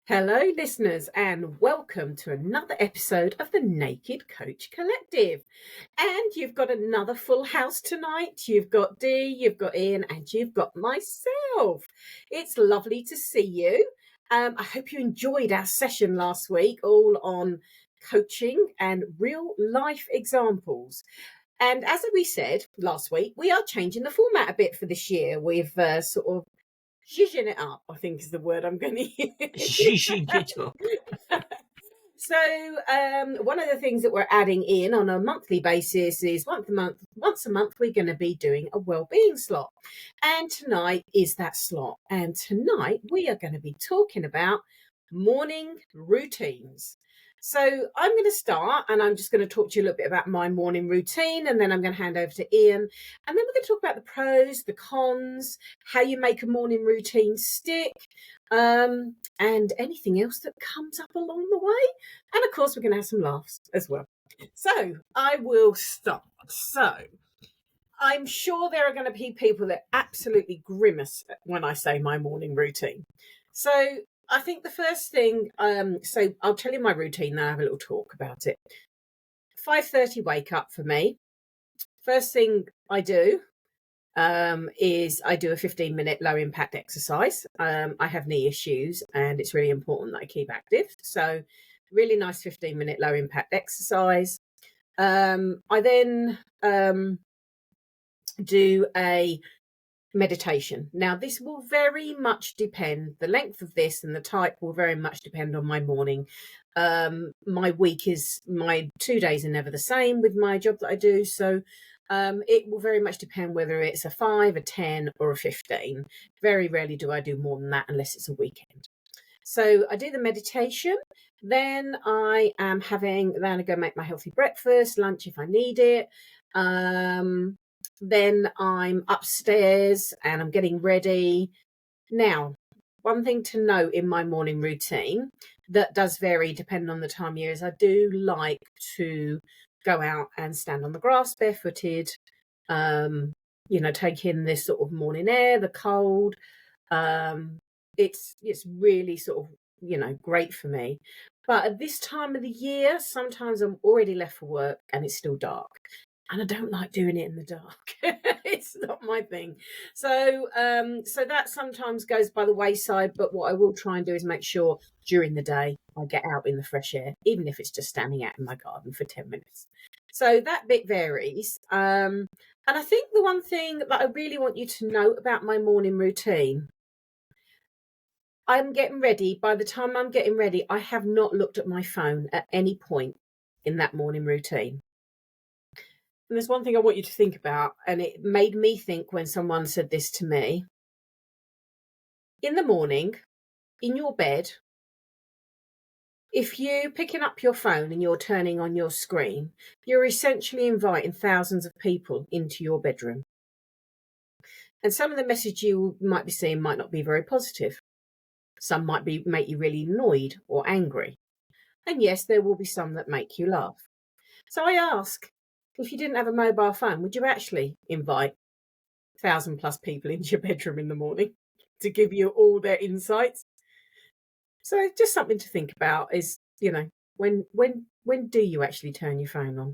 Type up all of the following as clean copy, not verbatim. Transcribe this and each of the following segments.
Hello, listeners, and welcome to another episode of the Naked Coach Collective. And you've got another full house tonight. You've got Dee, you've got Ian, and you've got myself. It's lovely to see you. I hope you enjoyed our session last week, all on coaching and real life examples. And as we said last week, we are changing the format a bit for this year. We've sort of zhizhing it up, I think is the word I'm going to use. So one of the things that we're adding in on a monthly basis is once a month, we're going to be doing a wellbeing slot. And tonight is that slot. And tonight we are going to be talking about morning routines. So I'm going to start and I'm just going to talk to you a little bit about my morning routine, and then I'm going to hand over to Ian. And then we're going to talk about the pros, the cons, how you make a morning routine stick, and anything else that comes up along the way. And of course, we're going to have some laughs as well. So I will start. So I'm sure there are going to be people that absolutely grimace when I say my morning routine. So I think the first thing, so I'll tell you my routine, then I'll have a little talk about it. 5:30 wake up for me. First thing I do is I do a 15-minute low impact exercise. I have knee issues and it's really important that I keep active. So really nice 15-minute low impact exercise. I then do a meditation. Now, this will very much depend, the length of this and the type will very much depend on my morning. My 2 days are never the same with my job that I do. So it will very much depend whether it's a 5, a 10 or a 15. Very rarely do I do more than that unless it's a weekend. So I do the meditation. Then I go make my healthy breakfast, lunch if I need it. Then I'm upstairs and I'm getting ready. Now, one thing to note in my morning routine that does vary depending on the time of year is I do like to go out and stand on the grass barefooted, take in this sort of morning air, the cold. It's really sort of, great for me. But at this time of the year, sometimes I'm already left for work and it's still dark. And I don't like doing it in the dark. It's not my thing. So that sometimes goes by the wayside. But what I will try and do is make sure during the day I get out in the fresh air, even if it's just standing out in my garden for 10 minutes. So that bit varies. And I think the one thing that I really want you to know about my morning routine, I'm getting ready. By the time I'm getting ready, I have not looked at my phone at any point in that morning routine. And there's one thing I want you to think about, and it made me think when someone said this to me. In the morning, in your bed, if you're picking up your phone and you're turning on your screen, you're essentially inviting thousands of people into your bedroom. And some of the message you might be seeing might not be very positive. Some might make you really annoyed or angry. And yes, there will be some that make you laugh. So I ask, if you didn't have a mobile phone, would you actually invite 1,000+ people into your bedroom in the morning to give you all their insights? So just something to think about is, when do you actually turn your phone on?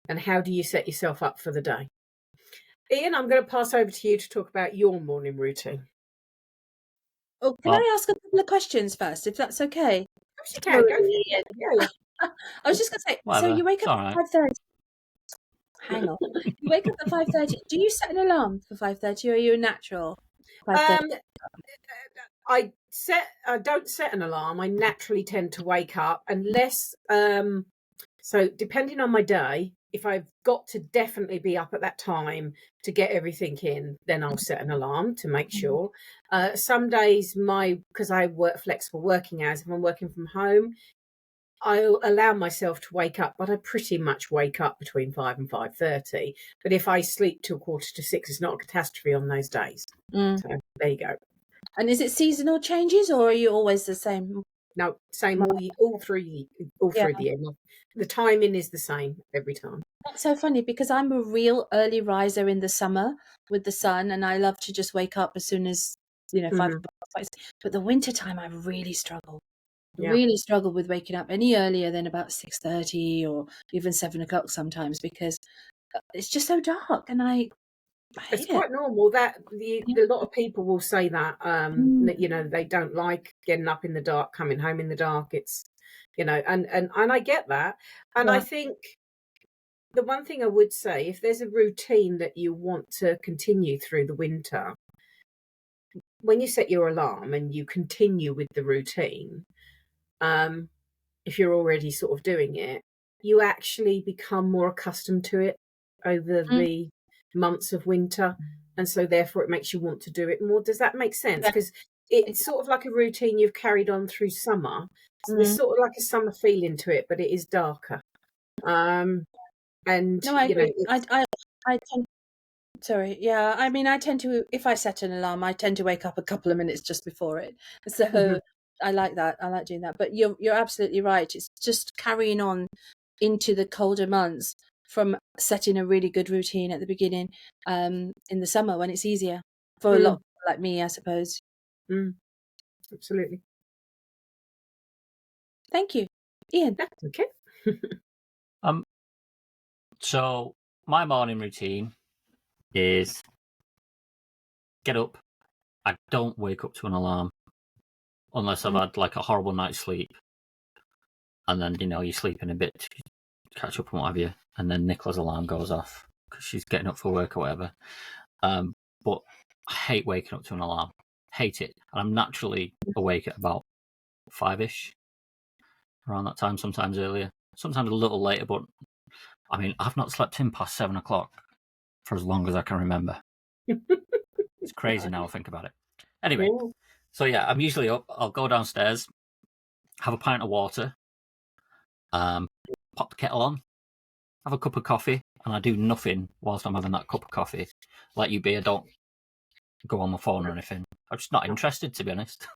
And how do you set yourself up for the day? Ian, I'm going to pass over to you to talk about your morning routine. Oh, can I ask a couple of questions first, if that's okay? Of course you can. Go for it. Yeah. I was just going to say, so you wake up at 5:30. Hang on. You wake up at 5:30. Do you set an alarm for 5:30, or are you a natural? I don't set an alarm. I naturally tend to wake up unless, so depending on my day, if I've got to definitely be up at that time to get everything in, then I'll set an alarm to make sure. Some days because I work flexible working hours, if I'm working from home, I'll allow myself to wake up, but I pretty much wake up between 5 and 5:30. But if I sleep till 5:45, it's not a catastrophe on those days. So there you go. And is it seasonal changes, or are you always the same? No, same all through the year. The timing is the same every time. That's so funny because I'm a real early riser in the summer with the sun, and I love to just wake up as soon as 5 o'clock. But the winter time, I really struggle. Really struggle with waking up any earlier than about 6:30 or even 7 o'clock sometimes, because it's just so dark, and I hate it's quite normal that a lot of people will say that, that, they don't like getting up in the dark, coming home in the dark. It's, and I get that. And I think the one thing I would say, if there's a routine that you want to continue through the winter, when you set your alarm and you continue with the routine, if you're already sort of doing it, you actually become more accustomed to it over the months of winter. And so therefore it makes you want to do it more. Does that make sense? Because it's sort of like a routine you've carried on through summer. So there's sort of like a summer feeling to it, but it is darker. And no, I agree. I tend, sorry, yeah. I mean, I tend to, if I set an alarm, I tend to wake up a couple of minutes just before it. So I like that. I like doing that. But you're absolutely right. It's just carrying on into the colder months from setting a really good routine at the beginning, in the summer when it's easier for a lot of people like me, I suppose. Absolutely. Thank you, Ian. That's okay. So my morning routine is get up. I don't wake up to an alarm unless I've had like a horrible night's sleep, and then you sleep in a bit to catch up and what have you, and then Nicola's alarm goes off because she's getting up for work or whatever. But I hate waking up to an alarm. Hate it. And I'm naturally awake at about 5ish, around that time. Sometimes earlier, sometimes a little later. But I mean, I've not slept in past 7 o'clock for as long as I can remember. It's crazy now I think about it. Anyway, so yeah, I'm usually up. I'll go downstairs, have a pint of water, pop the kettle on, have a cup of coffee, and I do nothing whilst I'm having that cup of coffee. Like you be, I don't go on my phone or anything. I'm just not interested, to be honest.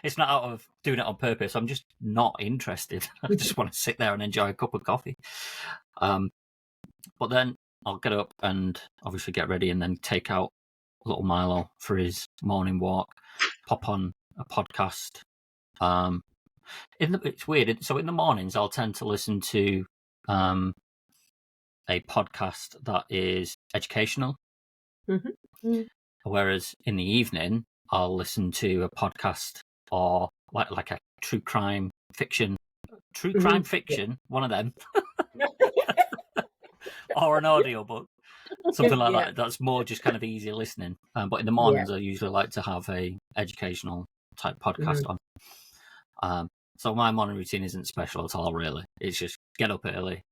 It's not out of doing it on purpose. I'm just not interested. I just want to sit there and enjoy a cup of coffee. But then I'll get up and obviously get ready and then take out little Milo for his morning walk, pop on a podcast. It's weird. So in the mornings, I'll tend to listen to a podcast that is educational. Whereas in the evening, I'll listen to a podcast or like a true crime fiction, one of them, or an audiobook, something like that. That's more just kind of easier listening. But in the mornings, I usually like to have a educational type podcast on. So my morning routine isn't special at all, really. It's just get up early,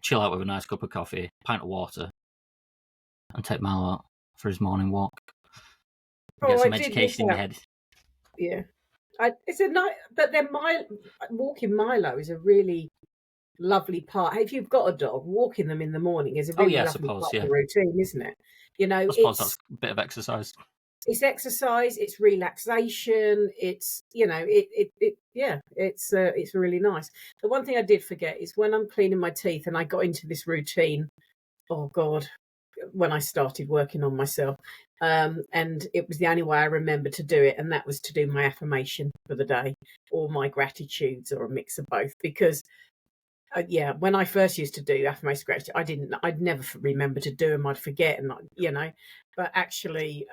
chill out with a nice cup of coffee, pint of water, and take Milo out for his morning walk. Get some education in your head. Yeah. It's a nice, but then walking Milo is a really lovely part. If you've got a dog, walking them in the morning is a really lovely part of the routine, isn't it? I suppose that's a bit of exercise. It's exercise, it's relaxation, it's it's really nice. The one thing I did forget is when I'm cleaning my teeth, and I got into this routine, oh God, when I started working on myself. And it was the only way I remember to do it, and that was to do my affirmation for the day or my gratitudes or a mix of both. Because when I first used to do affirmation gratitude, I'd never remember to do them. I'd forget, and but actually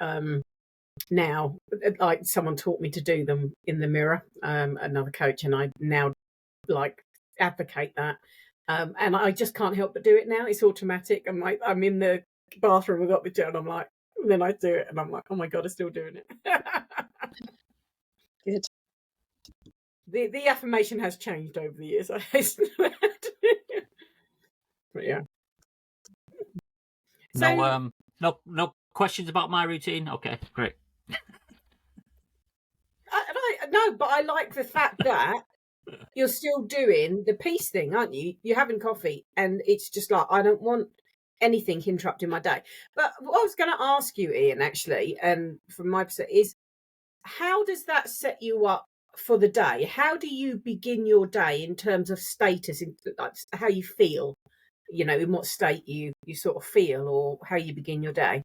now, like, someone taught me to do them in the mirror, another coach, and I now advocate that. And I just can't help but do it now. It's automatic. I'm in the bathroom, I've got the gel, and then I do it, and I'm like, oh my God, I'm still doing it. Good. The affirmation has changed over the years. I hasten to add. But yeah. No questions about my routine. Okay, great. But I like the fact that you're still doing the peace thing, aren't you? You're having coffee, and it's just like, I don't want anything interrupting my day. But what I was going to ask you, Ian, actually, and from my perspective, is how does that set you up for the day? How do you begin your day in terms of status, in how you feel, in what state you sort of feel, or how you begin your day?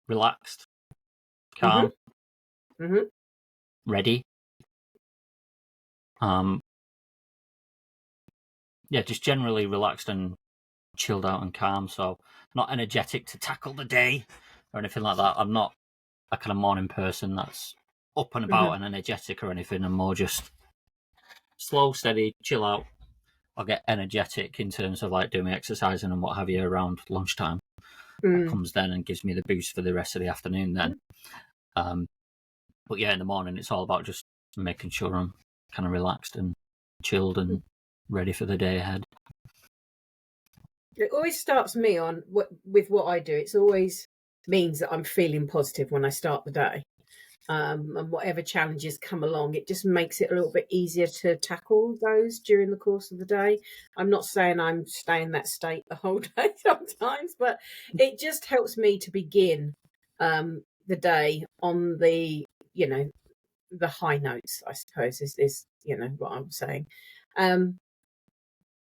Relaxed. calm, Mm-hmm. ready. Yeah, just generally relaxed and chilled out and calm. So not energetic to tackle the day or anything like that. I'm not a kind of morning person that's up and about and energetic or anything. I'm more just slow, steady, chill out. I'll get energetic in terms of like doing exercising and what have you around lunchtime. That comes then and gives me the boost for the rest of the afternoon then. But yeah, in the morning, it's all about just making sure I'm kind of relaxed and chilled and ready for the day ahead. It always starts me on with what I do. It's always means that I'm feeling positive when I start the day. And whatever challenges come along, it just makes it a little bit easier to tackle those during the course of the day. I'm not saying I'm staying in that state the whole day sometimes, but it just helps me to begin the day on the, the high notes, I suppose, is what I'm saying. And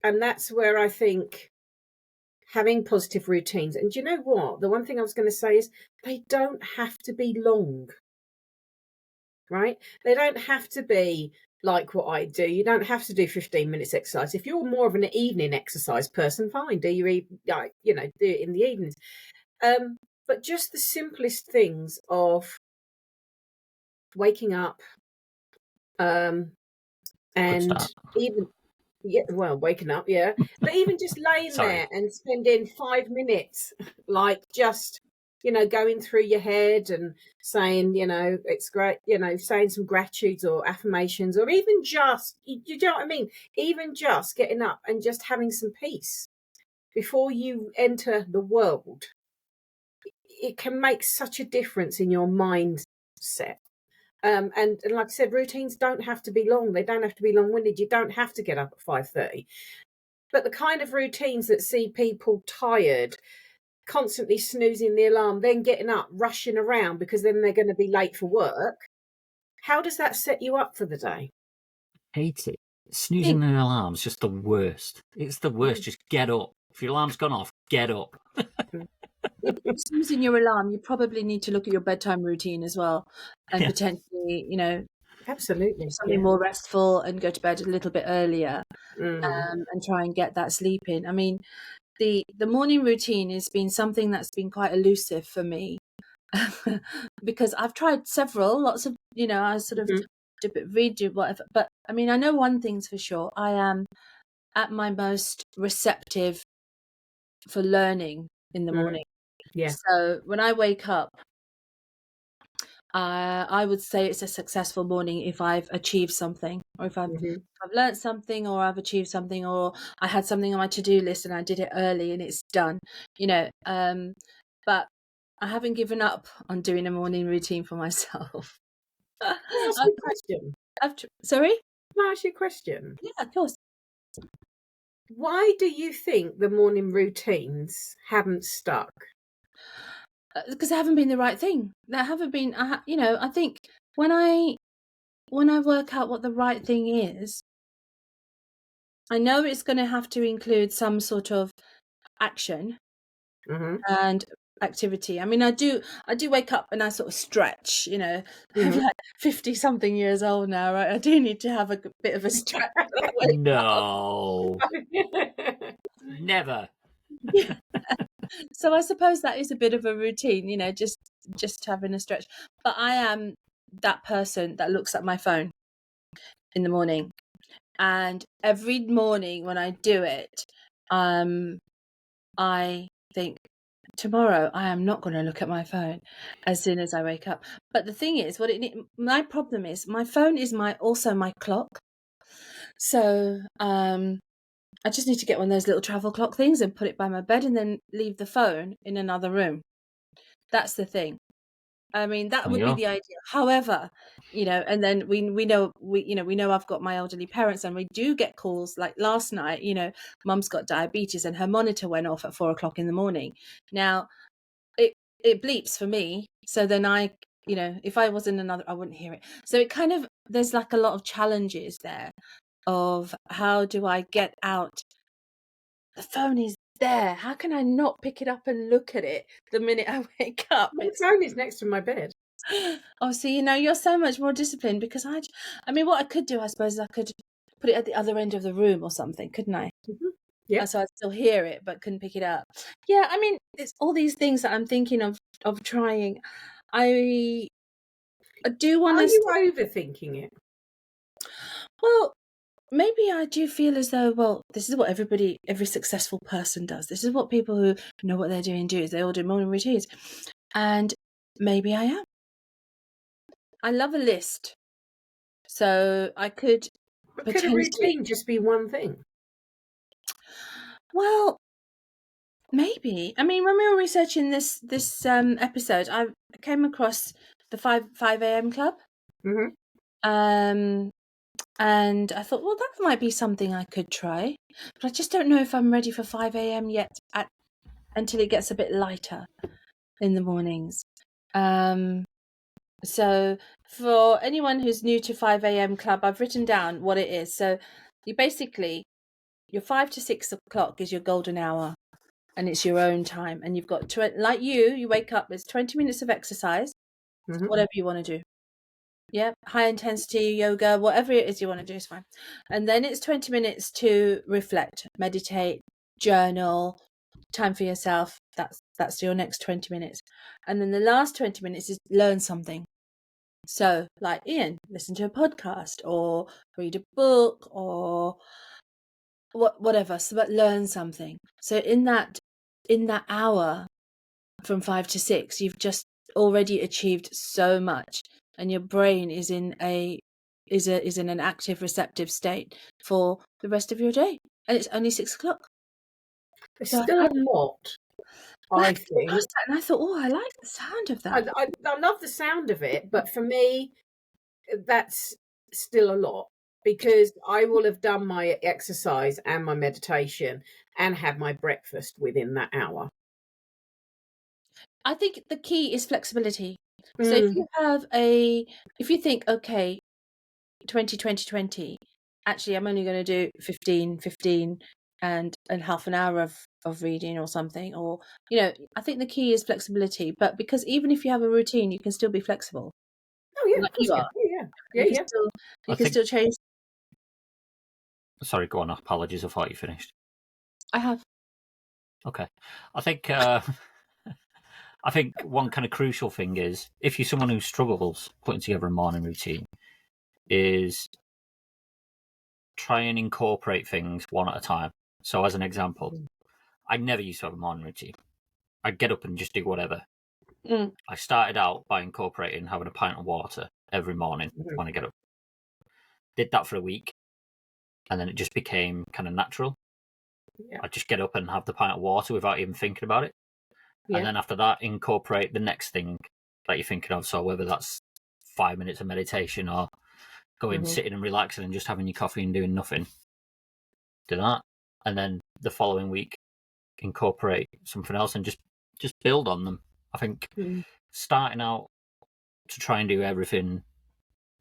that's where I think having positive routines, and do you know what? The one thing I was going to say is they don't have to be long, right? They don't have to be like what I do. You don't have to do 15 minutes exercise. If you're more of an evening exercise person, fine, do do it in the evenings. But just the simplest things of waking up, and even waking up, yeah. But even just laying there and spending 5 minutes, like just going through your head and saying, it's great, saying some gratitudes or affirmations, or even just, you know what I mean? Even just getting up and just having some peace before you enter the world, it can make such a difference in your mindset. And like I said, routines don't have to be long. They don't have to be long-winded. You don't have to get up at 5:30. But the kind of routines that see people tired, constantly snoozing the alarm, then getting up, rushing around because then they're going to be late for work. How does that set you up for the day? Hate it. Snoozing an alarm's just the worst. It's the worst. Just get up. If your alarm's gone off, get up. If you're snoozing your alarm, you probably need to look at your bedtime routine as well, and potentially, absolutely something more restful and go to bed a little bit earlier, and try and get that sleep in. I mean, the morning routine has been something that's been quite elusive for me because I've tried lots of, I sort of redo whatever. But I mean, I know one thing's for sure: I am at my most receptive for learning in the morning. Yeah. So when I wake up, I would say it's a successful morning if I've achieved something, or if I've learned something, or I've achieved something, or I had something on my to-do list and I did it early and it's done. But I haven't given up on doing a morning routine for myself. Can I ask you a question? Sorry? Can I ask you a question? Yeah, of course. Why do you think the morning routines haven't stuck? Because they haven't been the right thing. They haven't been. I think when I work out what the right thing is, I know it's going to have to include some sort of action and activity. I mean, I do wake up and I sort of stretch. I'm like 50-something years old now, right? I do need to have a bit of a stretch. No, never. So I suppose that is a bit of a routine, just having a stretch. But I am that person that looks at my phone in the morning, and every morning when I do it, I think, tomorrow I am not going to look at my phone as soon as I wake up. But the thing is, my problem is my phone is also my clock. So I just need to get one of those little travel clock things and put it by my bed, and then leave the phone in another room. That's the thing. I mean, that would be the idea. However, and then we know I've got my elderly parents, and we do get calls. Like last night, Mum's got diabetes and her monitor went off at 4:00 in the morning. Now it bleeps for me. So then if I was in another, I wouldn't hear it. So it kind of, there's like a lot of challenges there of how do I get out? The phone is there. How can I not pick it up and look at it the minute I wake up? My phone is next to my bed. Oh, see, you're so much more disciplined because I mean, what I could do, I suppose, is I could put it at the other end of the room or something, couldn't I? Yeah. So I'd still hear it, but couldn't pick it up. Yeah, I mean, it's all these things that I'm thinking of trying. I do want Are to. you overthinking it? Well, maybe I do feel as though, well, this is what every successful person does. This is what people who know what they're doing do. Is they all do morning routines, and maybe I am. I love a list, so I could But could a potentially. routine just be one thing? Well, maybe. I mean, when we were researching this episode, I came across the 5 a.m. club. Mm-hmm. And I thought, well, that might be something I could try, but I just don't know if I'm ready for 5 a.m. yet until it gets a bit lighter in the mornings. So for anyone who's new to 5 a.m. club, I've written down what it is. So you basically, your 5 to 6 o'clock is your golden hour, and it's your own time. And you've got, like you wake up, there's 20 minutes of exercise, whatever you want to do. Yeah, high intensity yoga, whatever it is you want to do is fine. And then it's 20 minutes to reflect, meditate, journal, time for yourself. That's your next 20 minutes. And then the last 20 minutes is learn something. So, like Ian, listen to a podcast or read a book or whatever. So, but learn something. So in that hour from 5 to 6, you've just already achieved so much, and your brain is in an active receptive state for the rest of your day, and it's only 6 o'clock. It's So still a lot, I think. and I thought, I like the sound of that. I love the sound of it, but for me, that's still a lot, because I will have done my exercise and my meditation and had my breakfast within that hour. I think the key is flexibility. So if you think, okay, 20, actually I'm only going to do 15 and half an hour of reading or something, or I think the key is flexibility. But because even if you have a routine, you can still be flexible. Oh yeah, Like of course you you are. can. Yeah. You can still change. Sorry, go on. Apologies, I thought you finished. I have. Okay. I think I think one kind of crucial thing is, if you're someone who struggles putting together a morning routine, is try and incorporate things one at a time. So as an example, I never used to have a morning routine. I'd get up and just do whatever. I started out by incorporating having a pint of water every morning when I get up. Did that for a week, and then it just became kind of natural. Yeah. I'd just get up and have the pint of water without even thinking about it. Yeah. And then after that, incorporate the next thing that you're thinking of. So whether that's 5 minutes of meditation or going, sitting and relaxing and just having your coffee and doing nothing, do that. And then the following week, incorporate something else and just build on them. I think starting out to try and do everything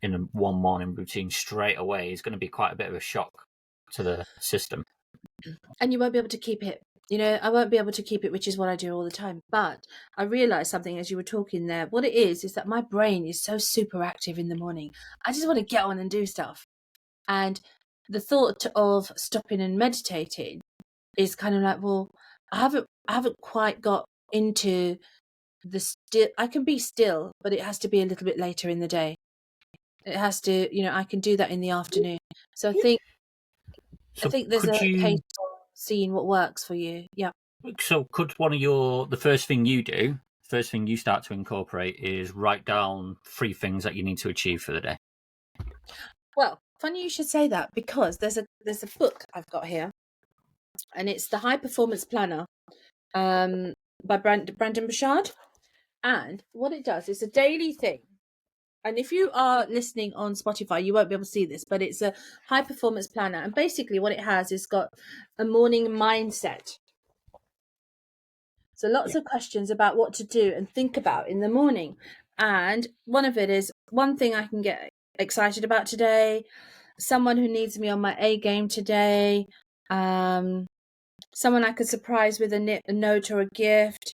in a one morning routine straight away is going to be quite a bit of a shock to the system. And you won't be able to keep it. I won't be able to keep it, which is what I do all the time. But I realized something as you were talking there. What it is that my brain is so super active in the morning. I just want to get on and do stuff. And the thought of stopping and meditating is kind of like, well, I haven't quite got into the still. I can be still, but it has to be a little bit later in the day. It has to, I can do that in the afternoon. So I think there's a case for seeing what works for you. Yeah. So could the first thing you start to incorporate is write down 3 things that you need to achieve for the day? Well, funny you should say that, because there's a book I've got here, and it's the High Performance Planner by Brandon Bouchard. And what it does is a daily thing. And if you are listening on Spotify, you won't be able to see this, but it's a high performance planner. And basically what it has is got a morning mindset. So lots of questions about what to do and think about in the morning. And one of it is, one thing I can get excited about today, someone who needs me on my A game today, someone I could surprise with a note or a gift,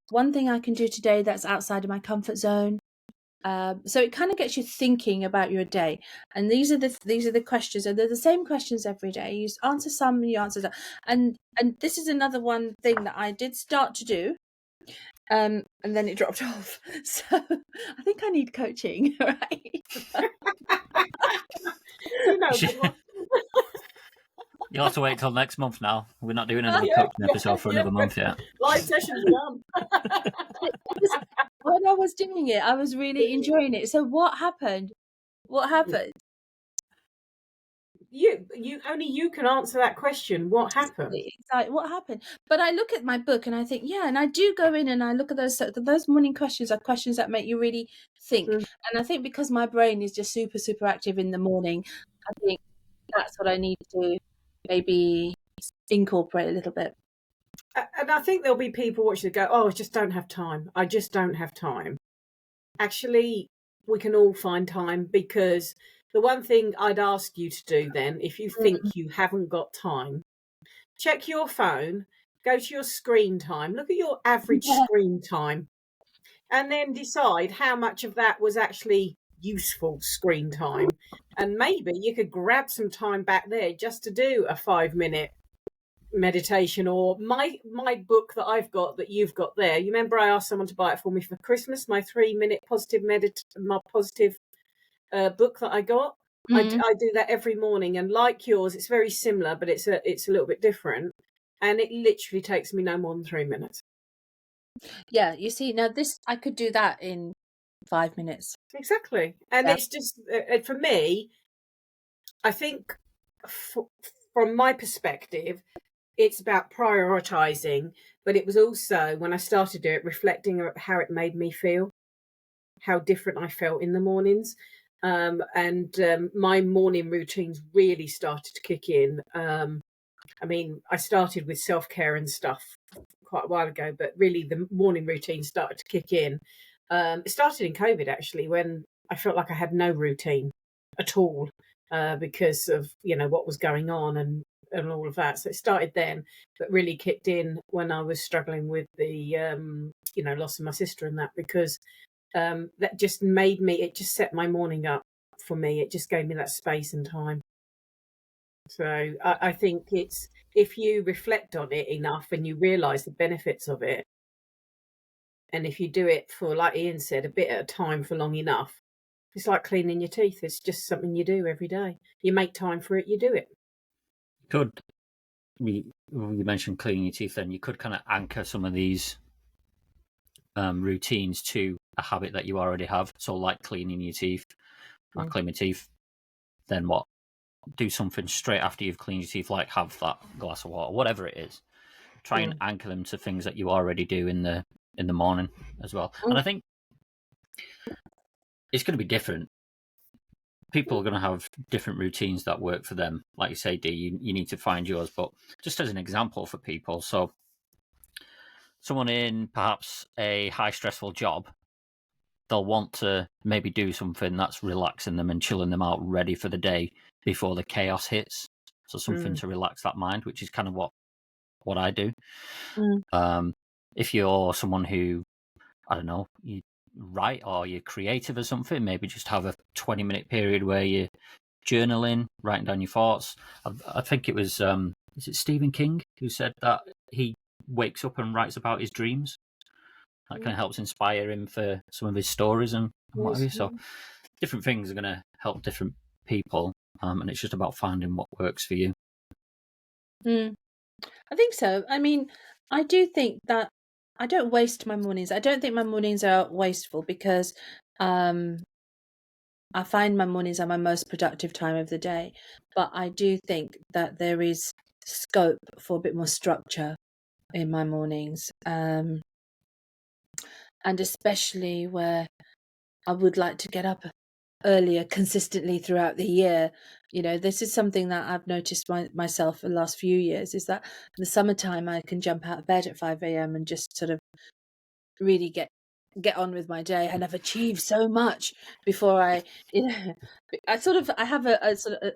one thing I can do today that's outside of my comfort zone. So it kind of gets you thinking about your day, and these are the questions, and they're the same questions every day. You answer some, and you answer that, and this is another one thing that I did start to do, and then it dropped off. So I think I need coaching, right? You know, but You'll have to wait till next month now. We're not doing another Yeah, coaching episode for another month yet. live session's done. Because when I was doing it, I was really enjoying it. So what happened? What happened? You only you can answer that question. What happened? It's like, what happened? But I look at my book and I think, yeah, and I do go in and I look at those morning questions are questions that make you really think. Mm. And I think because my brain is just super, super active in the morning, I think that's what I need to maybe incorporate a little bit. And I think there'll be people watching that go, "Oh, I just don't have time. I just don't have time." Actually, we can all find time, because the one thing I'd ask you to do then, if you think you haven't got time, check your phone, go to your screen time, look at your average Yeah. screen time, and then decide how much of that was actually useful screen time. And maybe you could grab some time back there just to do a 5-minute meditation, or my book that I've got that you've got there. You remember I asked someone to buy it for me for Christmas, my 3-minute positive book that I got. I do that every morning, and like yours, it's very similar, but it's a little bit different, and it literally takes me no more than 3 minutes. Yeah, you see, now this, I could do that in 5 minutes. Exactly. And Yeah. it's just, for me, I think from my perspective, it's about prioritizing, but it was also, when I started doing it, reflecting on how it made me feel, how different I felt in the mornings. My morning routines really started to kick in. I mean, I started with self-care and stuff quite a while ago, but really the morning routine started to kick in. It started in COVID, actually, when I felt like I had no routine at all, because of, what was going on and all of that. So it started then, but really kicked in when I was struggling with the, loss of my sister and that, because that just it just set my morning up for me. It just gave me that space and time. So I think it's, if you reflect on it enough and you realise the benefits of it, and if you do it for, like Ian said, a bit at a time for long enough, it's like cleaning your teeth. It's just something you do every day. You make time for it, you do it. You mentioned cleaning your teeth, then you could kind of anchor some of these routines to a habit that you already have. So like cleaning your teeth, I clean my teeth, then what? Do something straight after you've cleaned your teeth, like have that glass of water, whatever it is. Try and anchor them to things that you already do in the morning as well. And I think it's going to be different. People are going to have different routines that work for them. Like you say, Dee, you need to find yours. But just as an example for people, so someone in perhaps a high stressful job, they'll want to maybe do something that's relaxing them and chilling them out, ready for the day before the chaos hits. So something to relax that mind, which is kind of what I do. If you're someone who, I don't know, you write or you're creative or something, maybe just have a 20-minute period where you're journaling, writing down your thoughts. I think it was, is it Stephen King who said that he wakes up and writes about his dreams? That kind of helps inspire him for some of his stories and what have you. So different things are going to help different people, and it's just about finding what works for you. I think so. I mean, I do think that I don't waste my mornings. I don't think my mornings are wasteful, because I find my mornings are my most productive time of the day. But I do think that there is scope for a bit more structure in my mornings, and especially where I would like to get up earlier consistently throughout the year. This is something that I've noticed myself in the last few years, is that in the summertime I can jump out of bed at 5 a.m. and just sort of really get on with my day, and I've achieved so much before I have a sort of,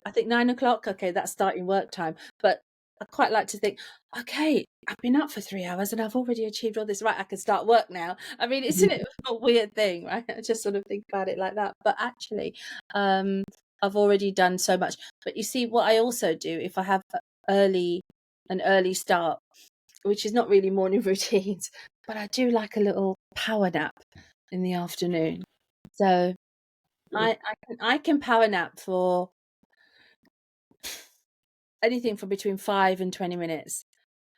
I think 9 o'clock, okay, that's starting work time, but I quite like to think, okay, I've been up for 3 hours and I've already achieved all this. Right, I can start work now. I mean, isn't it a weird thing, right? I just sort of think about it like that. But actually, I've already done so much. But you see, what I also do if I have an early start, which is not really morning routines, but I do like a little power nap in the afternoon. So I can power nap for anything from between 5 and 20 minutes.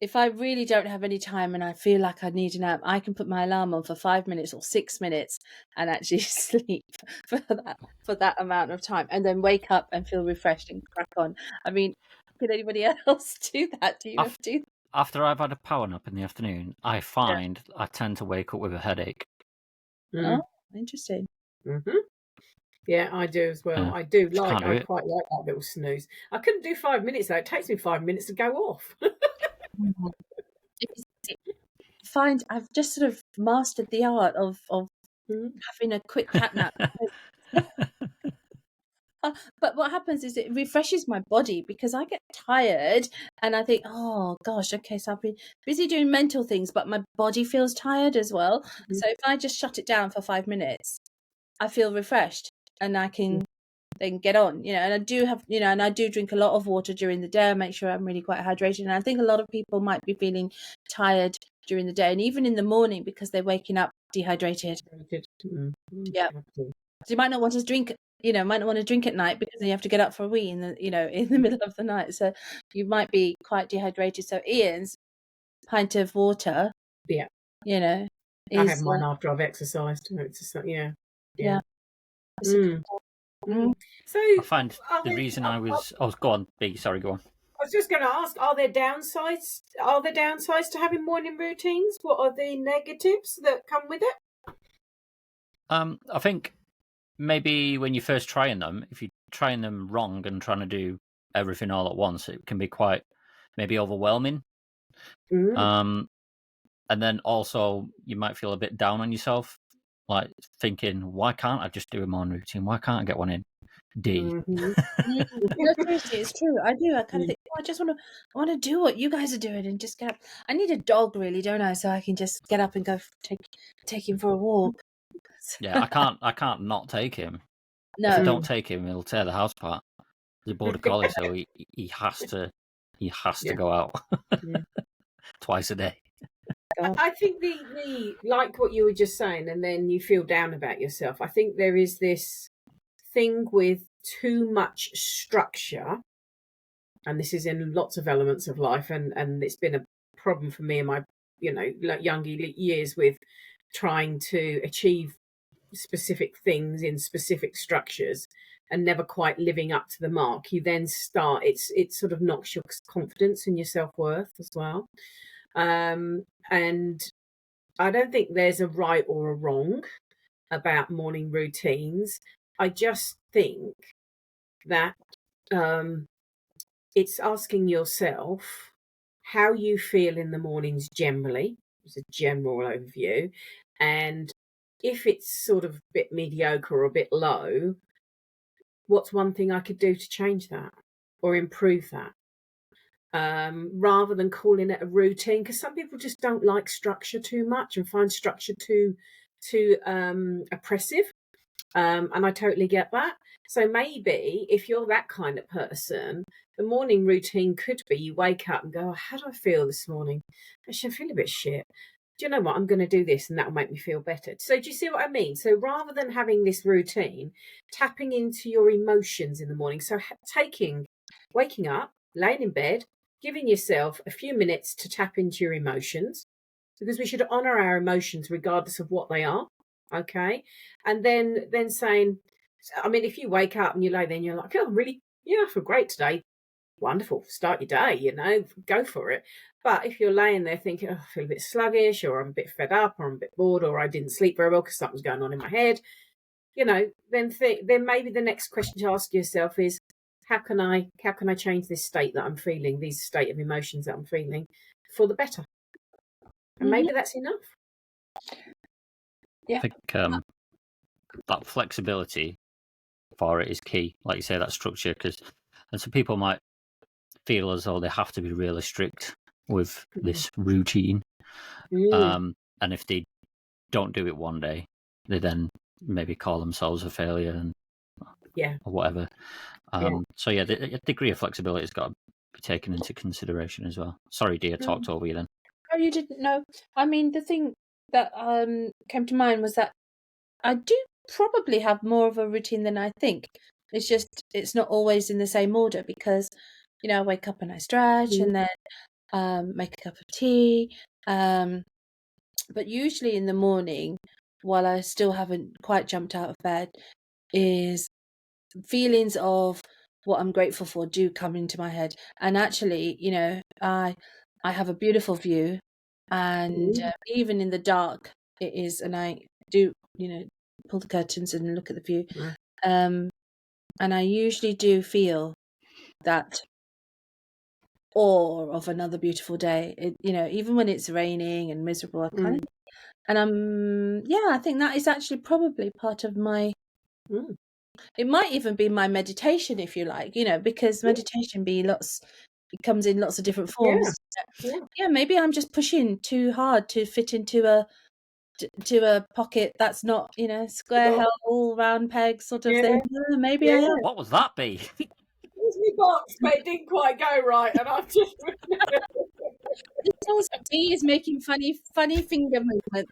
If I really don't have any time and I feel like I need a nap, I can put my alarm on for 5 minutes or 6 minutes and actually sleep for that amount of time, and then wake up and feel refreshed and crack on. I mean, can anybody else do that? Do you ever do that? After I've had a power nap in the afternoon, I find I tend to wake up with a headache. Oh, interesting. Mm-hmm. Yeah, I do as well. Yeah, I do just can't do it. quite like that little snooze. I couldn't do 5 minutes though. It takes me 5 minutes to go off. Find I've just sort of mastered the art of Mm. having a quick cat nap. But what happens is it refreshes my body, because I get tired and I think, oh gosh, okay, so I've been busy doing mental things, but my body feels tired as well. So if I just shut it down for 5 minutes, I feel refreshed and I can then get on, and I do have, and I do drink a lot of water during the day. I make sure I'm really quite hydrated. And I think a lot of people might be feeling tired during the day and even in the morning because they're waking up dehydrated. Yeah. So you might not want to drink, might not want to drink at night because then you have to get up for a wee in the middle of the night. So you might be quite dehydrated. So Ian's pint of water, Yeah. I have mine after I've exercised. It's just, yeah. So I find the reason I was... Oh, go on, B. Sorry, go on. I was just going to ask, are there downsides? Are there downsides to having morning routines? What are the negatives that come with it? I think maybe when you're first trying them, if you're trying them wrong and trying to do everything all at once, it can be quite maybe overwhelming. And then also you might feel a bit down on yourself, like thinking, why can't I just do a morning routine? Why can't I get one in? No, seriously, it's true. I do. I kind of think, I just want to do what you guys are doing and just get up. I need a dog, really, don't I? So I can just get up and go take him for a walk. Yeah, I can't not take him. No. If I don't take him, he'll tear the house apart. He's a border collie, so he has to go out twice a day. I think the like what you were just saying, and then you feel down about yourself. I think there is this thing with too much structure, and this is in lots of elements of life, and it's been a problem for me in my younger years with trying to achieve specific things in specific structures and never quite living up to the mark. You then start, it sort of knocks your confidence and your self-worth as well. And I don't think there's a right or a wrong about morning routines. I just think that it's asking yourself how you feel in the mornings generally. It's a general overview. And if it's sort of a bit mediocre or a bit low, what's one thing I could do to change that or improve that? Rather than calling it a routine, because some people just don't like structure too much and find structure too oppressive. And I totally get that. So maybe if you're that kind of person, the morning routine could be you wake up and go, oh, how do I feel this morning? Actually, I feel a bit shit. Do you know what? I'm going to do this and that'll make me feel better. So do you see what I mean? So rather than having this routine, tapping into your emotions in the morning. So waking up, laying in bed, giving yourself a few minutes to tap into your emotions, because we should honor our emotions regardless of what they are. Okay. And then saying, I mean, if you wake up and you lay there and you're like, oh, really? Yeah, I feel great today. Wonderful. Start your day, go for it. But if you're laying there thinking, oh, I feel a bit sluggish, or I'm a bit fed up, or I'm a bit bored, or I didn't sleep very well because something's going on in my head, then maybe the next question to ask yourself is, how can I change this state that I'm feeling, these state of emotions that I'm feeling, for the better? And maybe that's enough. Yeah. I think that flexibility for it is key. Like you say, that structure, and some people might feel as though they have to be really strict with this routine. Mm. And if they don't do it one day, they then maybe call themselves a failure and or whatever. So yeah, the degree of flexibility has got to be taken into consideration as well. Sorry, dear, talked over you then. Oh, you didn't know. I mean, the thing that came to mind was that I do probably have more of a routine than I think. It's just it's not always in the same order because, you know, I wake up and I stretch and then make a cup of tea. But usually in the morning, while I still haven't quite jumped out of bed, is feelings of what I'm grateful for do come into my head. And actually, you know, I have a beautiful view, and even in the dark, it is. And I do, you know, pull the curtains and look at the view. And I usually do feel that awe of another beautiful day. You know, even when it's raining and miserable, I kind of, and I think that is actually probably part of my. It might even be my meditation, if you like, you know, because meditation it comes in lots of different forms. Yeah, maybe I'm just pushing too hard to fit into a pocket that's not, you know, square hole, round peg sort of thing. Yeah, maybe I am. What was that be? It was my box, but it didn't quite go right, and I've just. Little D is making funny finger movements.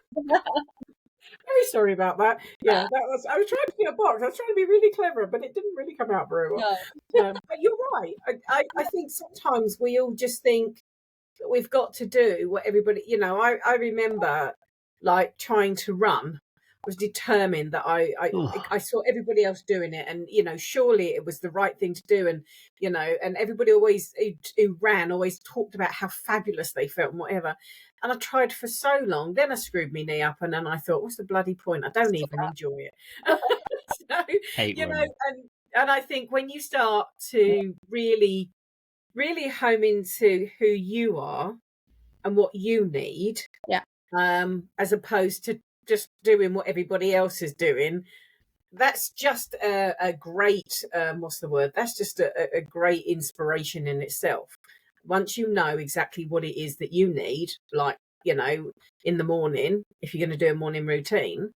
Very sorry about that. Yeah, that was. I was trying to get a box. I was trying to be really clever, but it didn't really come out very well. No. But you're right. I think sometimes we all just think that we've got to do what everybody. You know, I remember like trying to run. I was determined that I saw everybody else doing it, and you know, surely it was the right thing to do, and you know, and everybody always who ran always talked about how fabulous they felt and whatever. And I tried for so long. Then I screwed my knee up, and then I thought, "What's the bloody point? I don't even enjoy it." So, you know, and I think when you start to really, really home into who you are and what you need, as opposed to just doing what everybody else is doing, that's just a great what's the word? That's just a great inspiration in itself. Once you know exactly what it is that you need, like, you know, in the morning, if you're going to do a morning routine,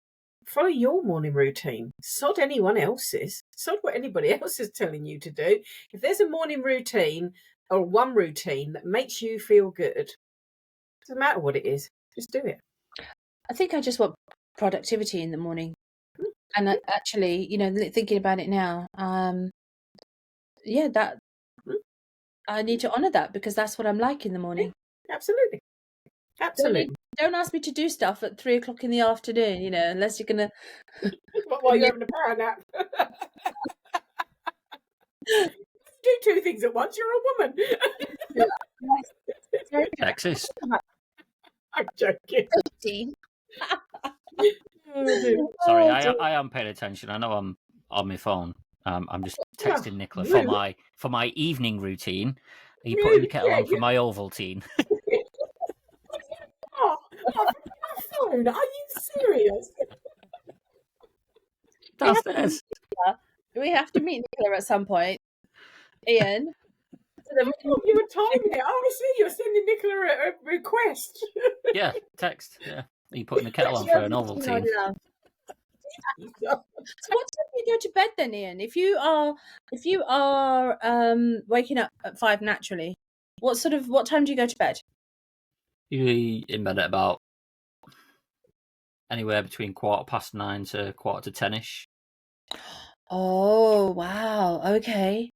follow your morning routine. Sod anyone else's. Sod what anybody else is telling you to do. If there's a morning routine or one routine that makes you feel good, doesn't matter what it is, just do it. I think I just want productivity in the morning. And actually, you know, thinking about it now, that I need to honour that because that's what I'm like in the morning. Absolutely. Don't ask me to do stuff at 3:00 in the afternoon, you know, unless you're gonna. While you're having a power nap. Do two things at once. You're a woman. Sexist. I'm joking. Sorry, I am paying attention. I know I'm on my phone. I'm just texting Nicola for my evening routine. Are you putting the kettle on for my Ovaltine? Oh, from my phone? Are you serious? Downstairs. We have to meet Nicola at some point. Ian. I thought you were timing it. Oh, I see. You're sending Nicola a request. Yeah, text. Yeah. Are you putting the kettle on for an Ovaltine? So what time do you go to bed then, Ian? If you are waking up at 5 naturally, what time do you go to bed? Usually in bed at about anywhere between 9:15 to 10:15ish. Oh wow! Okay.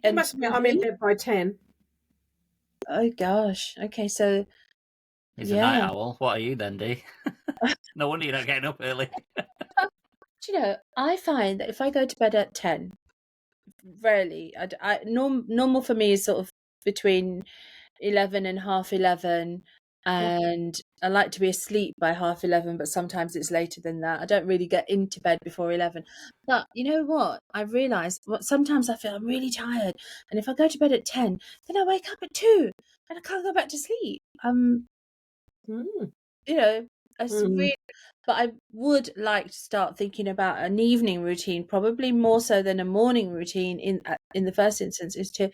I must admit, I'm in bed by 10. Oh gosh. Okay, so he's a night owl. What are you then, Dee? No wonder you're not getting up early. Do you know, I find that if I go to bed at 10, rarely. Normal for me is sort of between 11 and half 11, and I like to be asleep by half 11, but sometimes it's later than that. I don't really get into bed before 11. But you know what? I realise sometimes I feel I'm really tired, and if I go to bed at 10, then I wake up at 2, and I can't go back to sleep. You know, it's really. But I would like to start thinking about an evening routine, probably more so than a morning routine in the first instance, is to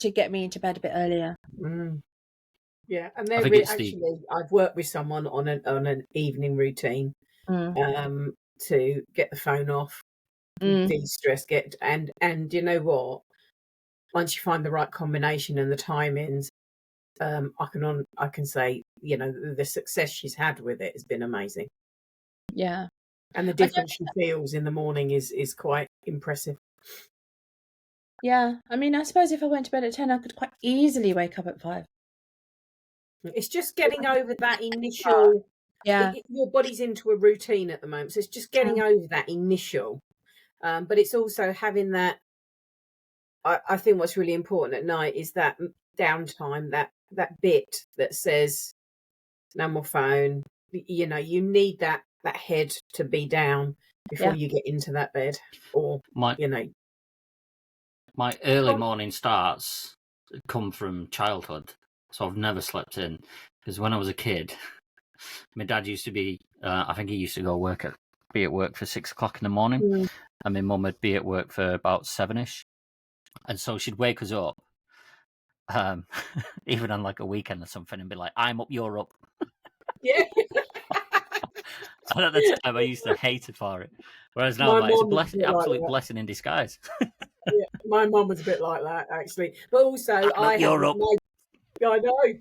to get me into bed a bit earlier. Yeah, and I they're think it's actually, I've worked with someone on an evening routine to get the phone off, de-stress, and you know what? Once you find the right combination and the timings, I can say, you know, the success she's had with it has been amazing. Yeah. And the difference she feels in the morning is quite impressive. Yeah. I mean, I suppose if I went to bed at 10, I could quite easily wake up at 5. It's just getting over that initial. Yeah. Your body's into a routine at the moment, so it's just getting over that initial. But it's also having that. I think what's really important at night is that downtime, that bit that says no more phone. You know, you need that head to be down before you get into that bed, or you know. My early morning starts come from childhood, so I've never slept in. Because when I was a kid, my dad used to be, I think he used to be at work for 6 o'clock in the morning, and my mum would be at work for about 7ish. And so she'd wake us up, even on like a weekend or something, and be like, "I'm up, you're up." Yeah. And at the time, I used to hate it for it. Whereas now, I'm like, it's a absolute blessing in disguise. Yeah, my mum was a bit like that, actually. But also, I know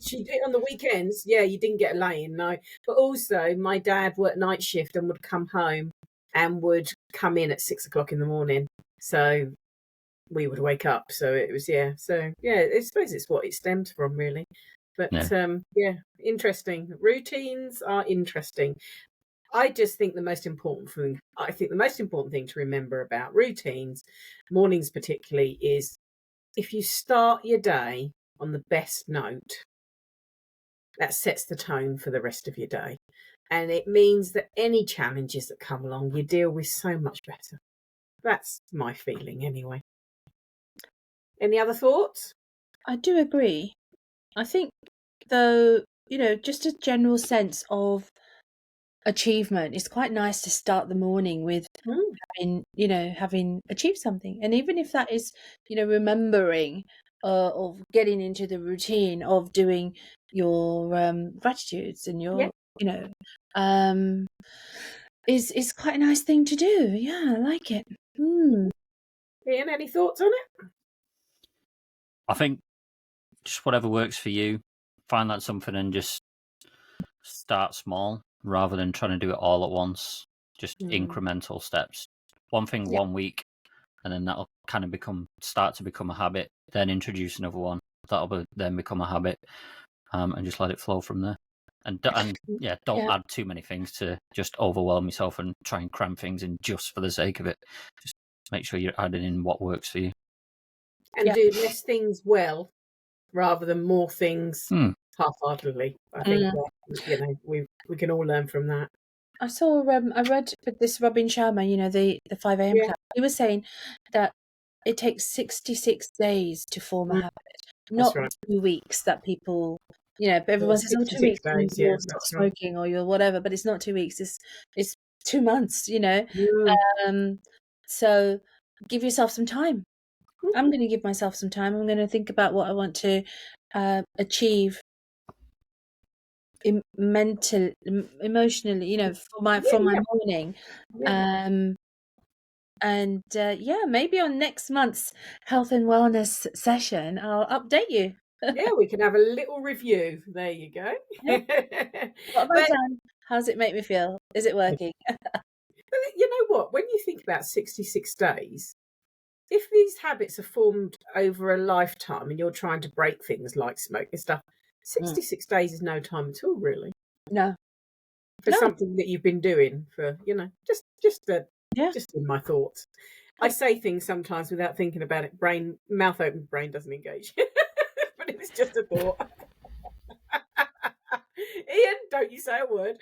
she did on the weekends. Yeah, you didn't get a lay-in, no. But also, my dad worked night shift and would come home and would come in at 6 o'clock in the morning. So we would wake up. So it was, yeah. So yeah, I suppose it's what it stems from, really. But yeah, interesting. Routines are interesting. I just think the most important thing to remember about routines, mornings particularly, is if you start your day on the best note, that sets the tone for the rest of your day. And it means that any challenges that come along, you deal with so much better. That's my feeling anyway. Any other thoughts? I do agree. I think, though, you know, just a general sense of achievement. It's quite nice to start the morning with having achieved something, and even if that is, you know, remembering of getting into the routine of doing your gratitudes and your is quite a nice thing to do. Yeah, I like it. Ian, any thoughts on it? I think just whatever works for you, find that something and just start small rather than trying to do it all at once. Just incremental steps. One thing 1 week, and then that'll kind of start to become a habit. Then introduce another one. That'll then become a habit, and just let it flow from there. And don't add too many things to just overwhelm yourself and try and cram things in just for the sake of it. Just make sure you're adding in what works for you. And do less things well rather than more things half-heartedly. I think that, you know, we can all learn from that. I saw I read with this Robin Sharma, you know, the 5 a.m. club. He was saying that it takes 66 days to form a habit, not 2 weeks that people, you know, everyone says, 2 weeks days, you'll stop smoking or you'll whatever, but it's not 2 weeks, it's 2 months, you know. So give yourself some time. I'm going to give myself some time. I'm going to think about what I want to achieve emotionally, you know, for my morning. Maybe on next month's health and wellness session, I'll update you. Yeah, we can have a little review. There you go. What have I done? How does it make me feel? Is it working? You know what? When you think about 66 days, if these habits are formed over a lifetime and you're trying to break things like smoking stuff, 66 days is no time at all, really. No. For something that you've been doing for, you know, just in my thoughts. I say things sometimes without thinking about it. Mouth open, brain doesn't engage. But it was just a thought. Ian, don't you say a word.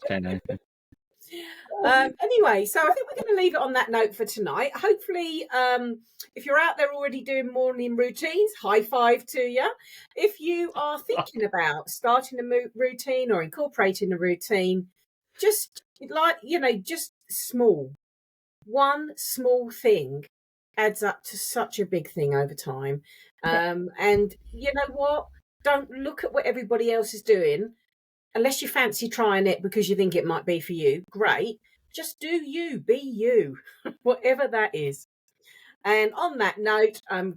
Okay, no. Anyway, so I think we're going to leave it on that note for tonight. Hopefully, if you're out there already doing morning routines, high five to you. If you are thinking about starting a routine or incorporating a routine, just small, one small thing adds up to such a big thing over time. And you know what? Don't look at what everybody else is doing unless you fancy trying it because you think it might be for you. Great. Just do you, be you, whatever that is. And on that note, we're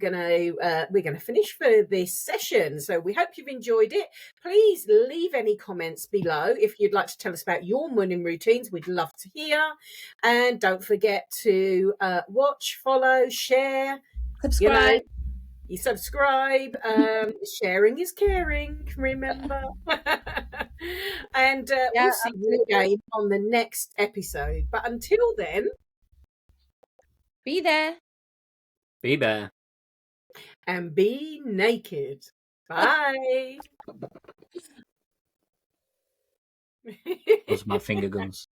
gonna finish for this session. So we hope you've enjoyed it. Please leave any comments below if you'd like to tell us about your morning routines. We'd love to hear. And don't forget to watch, follow, share. Subscribe. You subscribe. Sharing is caring. Remember. And we'll see you again on the next episode. But until then, be there. Be bare. And be naked. Bye. Those are my finger guns.